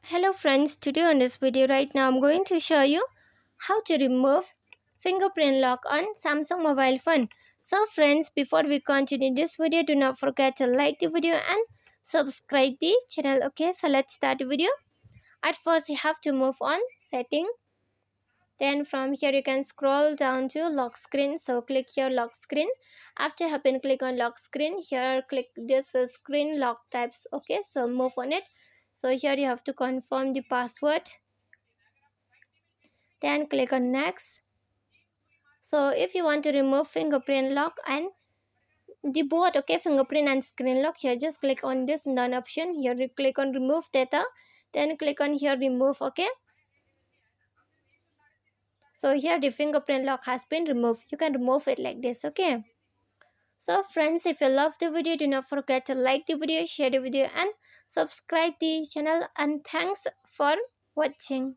Hello friends, today on this video right now I'm going to show you how to remove fingerprint lock on Samsung mobile phone. So friends, before we continue this video, do not forget to like the video and subscribe the channel. Okay, so let's start the video. At first you have to move on setting. Then from here you can scroll down to lock screen. So click here lock screen. After you have been click on lock screen, here click this screen lock types. Okay, so move on it. So here you have to confirm the password. Then click on next. So if you want to remove fingerprint lock and the both, okay, fingerprint and screen lock, here just click on this none option. Here you click on remove data. Then click on here remove. Okay, so here the fingerprint lock has been removed. You can remove it like this. Okay, so friends, if you love the video, do not forget to like the video, share the video and subscribe the channel, and thanks for watching.